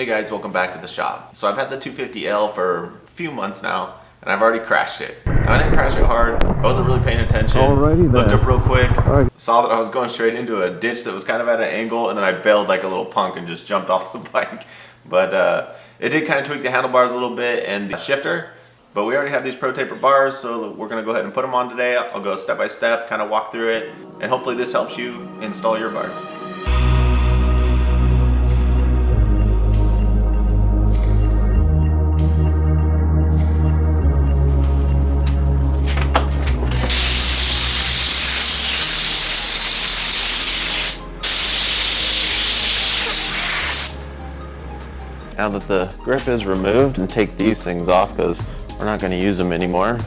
Hey guys, welcome back to the shop. So I've had the 250L for a few months now, and I've already crashed it. Now, I didn't crash it hard, I wasn't really paying attention. Alrighty then. Looked up real quick, Right. saw that I was going straight into a ditch that was kind of at an angle, and then I bailed like a little punk and just jumped off the bike. But it did kind of tweak the handlebars a little bit and the shifter, but we already have these ProTaper bars, so we're gonna go ahead and put them on today. I'll go step by step, kind of walk through it, and hopefully this helps you install your bars. Now that the grip is removed, and take these things off because we're not going to use them anymore.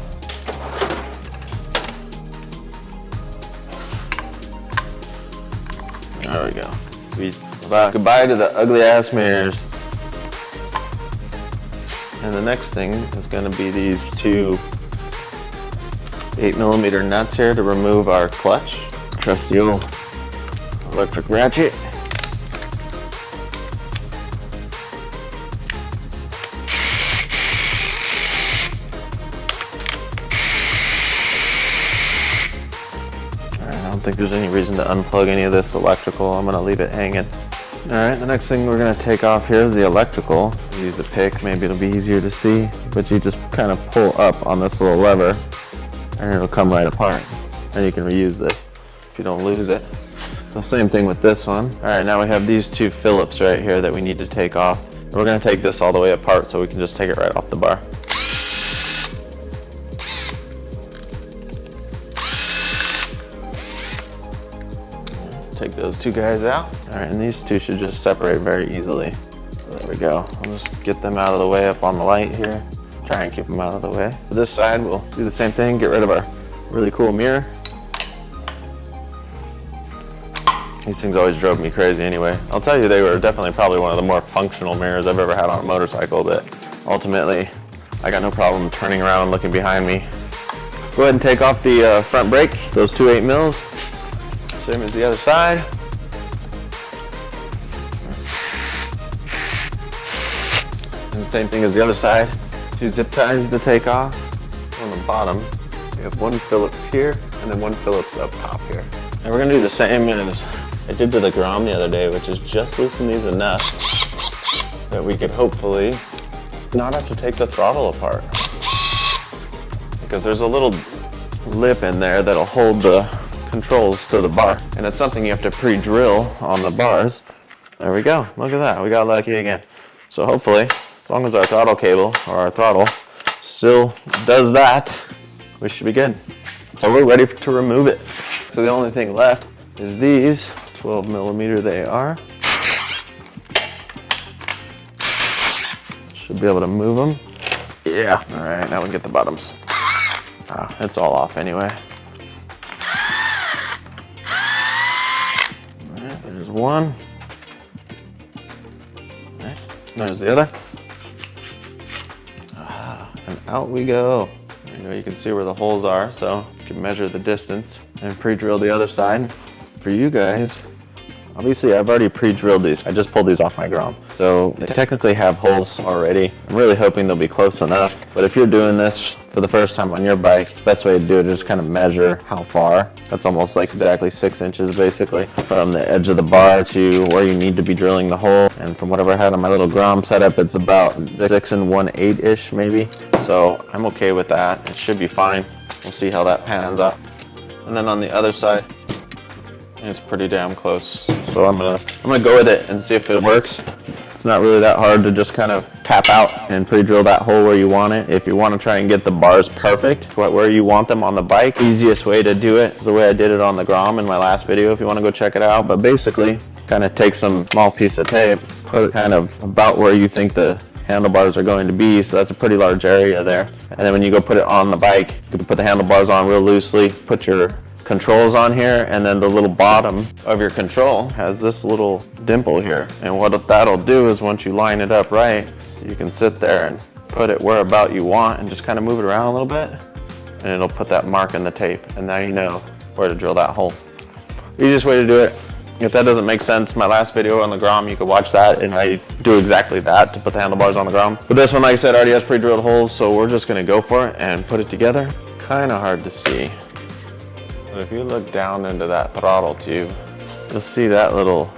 There we go. Goodbye to the ugly ass mirrors. And the next thing is going to be these two 8mm nuts here to remove our clutch. Trusty old electric ratchet. I don't think there's any reason to unplug any of this electrical. I'm gonna leave it hanging. All right, the next thing we're gonna take off here is the electrical. Use a pick, maybe it'll be easier to see, but you just kind of pull up on this little lever and it'll come right apart. And you can reuse this if you don't lose it. The same thing with this one. All right, now we have these two Phillips right here that we need to take off. We're gonna take this all the way apart so we can just take it right off the bar. Take those two guys out. All right, and these two should just separate very easily. So there we go. I'll just get them out of the way up on the light here. Try and keep them out of the way. For this side, we'll do the same thing, get rid of our really cool mirror. These things always drove me crazy anyway. I'll tell you, they were definitely probably one of the more functional mirrors I've ever had on a motorcycle, but ultimately, I got no problem turning around and looking behind me. Go ahead and take off the front brake, those two 8mm. Same as the other side. And the same thing as the other side. Two zip ties to take off. On the bottom, we have one Phillips here and then one Phillips up top here. And we're gonna do the same as I did to the Grom the other day, which is just loosen these enough that we could hopefully not have to take the throttle apart. Because there's a little lip in there that'll hold the controls to the bar, and it's something you have to pre-drill on the bars. There we go. Look at that. We got lucky again. So hopefully, as long as our throttle cable or our throttle still does that, we should be good. So we're ready to remove it. So the only thing left is these 12mm they are. Should be able to move them. Yeah. All right, now we get the bottoms. It's all off anyway. There's one. Right. There's the other. And out we go. You can see where the holes are, so you can measure the distance and pre-drill the other side. For you guys, obviously I've already pre-drilled these. I just pulled these off my Grom. So they technically have holes already. I'm really hoping they'll be close enough. But if you're doing this for the first time on your bike, the best way to do it is just kind of measure how far. That's almost like exactly 6 inches basically from the edge of the bar to where you need to be drilling the hole. And from whatever I had on my little Grom setup, it's about 6 1/8-ish maybe. So I'm okay with that. It should be fine. We'll see how that pans out. And then on the other side, it's pretty damn close. So I'm gonna go with it and see if it works. It's not really that hard to just kind of tap out and pre-drill that hole where you want it. If you want to try and get the bars perfect where you want them on the bike, easiest way to do it is the way I did it on the Grom in my last video if you want to go check it out. But basically, kind of take some small piece of tape, put it kind of about where you think the handlebars are going to be, so that's a pretty large area there. And then when you go put it on the bike, you can put the handlebars on real loosely, put your controls on here, and then the little bottom of your control has this little dimple here. And what that'll do is once you line it up right, you can sit there and put it where about you want and just kind of move it around a little bit, and it'll put that mark in the tape, and now you know where to drill that hole. Easiest way to do it, If that doesn't make sense, my last video on the Grom, you can watch that, and I do exactly that to put the handlebars on the Grom. But this one, like I said, already has pre-drilled holes, so we're just gonna go for it and put it together. Kind of hard to see. But if you look down into that throttle tube, you'll see that little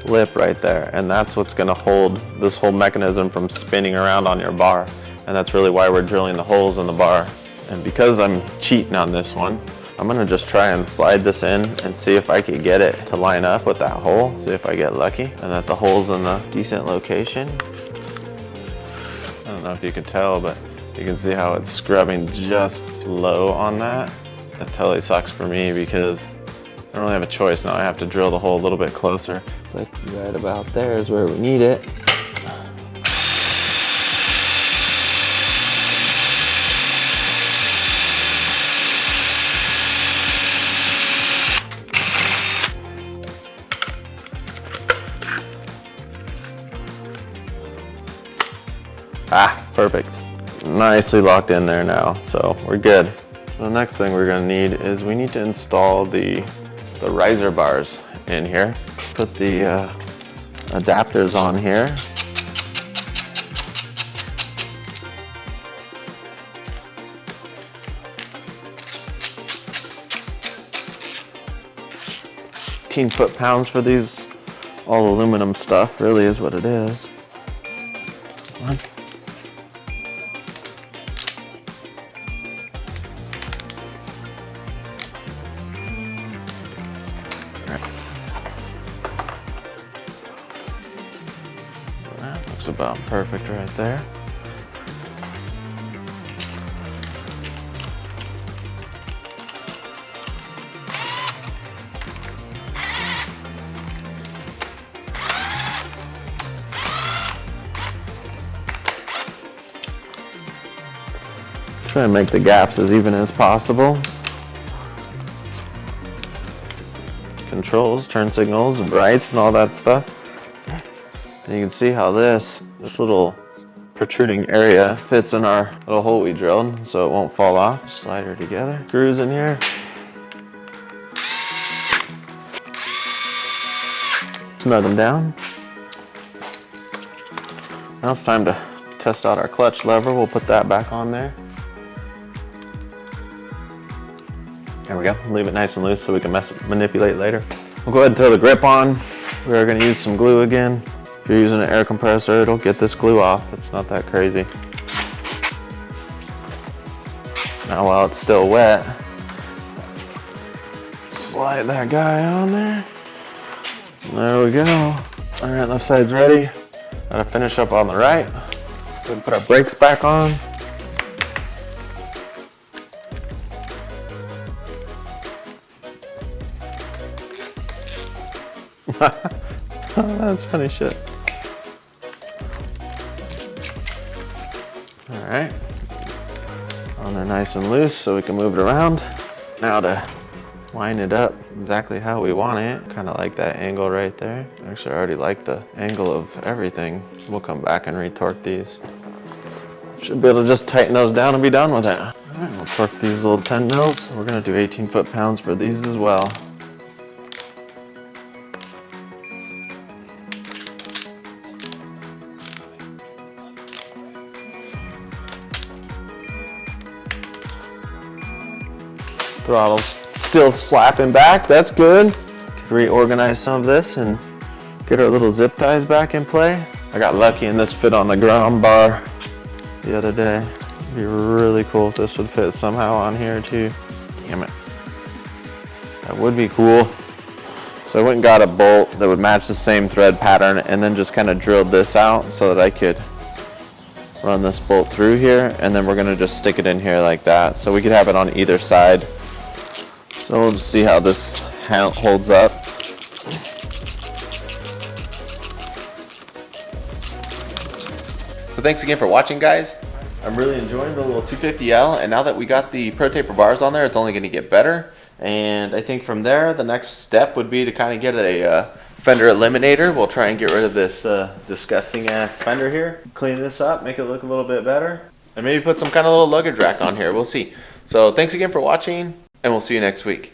lip right there, and that's what's gonna hold this whole mechanism from spinning around on your bar. And that's really why we're drilling the holes in the bar. And because I'm cheating on this one, I'm gonna just try and slide this in and see if I can get it to line up with that hole, see if I get lucky, and that the hole's in a decent location. I don't know if you can tell, but you can see how it's scrubbing just low on that. That totally sucks for me because I don't really have a choice now. I have to drill the hole a little bit closer. It's like right about there is where we need it. Ah, perfect. Nicely locked in there now, so we're good. So the next thing we're gonna need is we need to install the riser bars in here. Put the adapters on here. £18 for these all aluminum stuff, really is what it is. Come on. That looks about perfect right there. Try and make the gaps as even as possible. Controls, turn signals, brights, and all that stuff. And you can see how this little protruding area fits in our little hole we drilled, so it won't fall off. Slide her together. Screws in here. Snug them down. Now it's time to test out our clutch lever. We'll put that back on there. There we go. Leave it nice and loose so we can manipulate later. We'll go ahead and throw the grip on. We're going to use some glue again. If you're using an air compressor, it'll get this glue off. It's not that crazy. Now while it's still wet, slide that guy on there. There we go. All right, left side's ready. Gotta finish up on the right. Go ahead and put our brakes back on. That's funny shit. All right, on there nice and loose so we can move it around. Now to line it up exactly how we want it. Kind of like that angle right there. Actually, I already like the angle of everything. We'll come back and retorque these. Should be able to just tighten those down and be done with it. All right, we'll torque these little 10 mils. We're gonna do 18 foot-pounds for these as well. Throttle's still slapping back, that's good. Could reorganize some of this and get our little zip ties back in play. I got lucky and this fit on the ground bar the other day. It'd be really cool if this would fit somehow on here too. Damn it. That would be cool. So I went and got a bolt that would match the same thread pattern and then just kind of drilled this out so that I could run this bolt through here, and then we're gonna just stick it in here like that. So we could have it on either side. So we'll just see how this holds up. So thanks again for watching, guys. I'm really enjoying the little 250L, and now that we got the ProTaper bars on there, it's only gonna get better. And I think from there, the next step would be to kind of get a fender eliminator. We'll try and get rid of this disgusting ass fender here. Clean this up, make it look a little bit better. And maybe put some kind of little luggage rack on here, we'll see. So thanks again for watching, and we'll see you next week.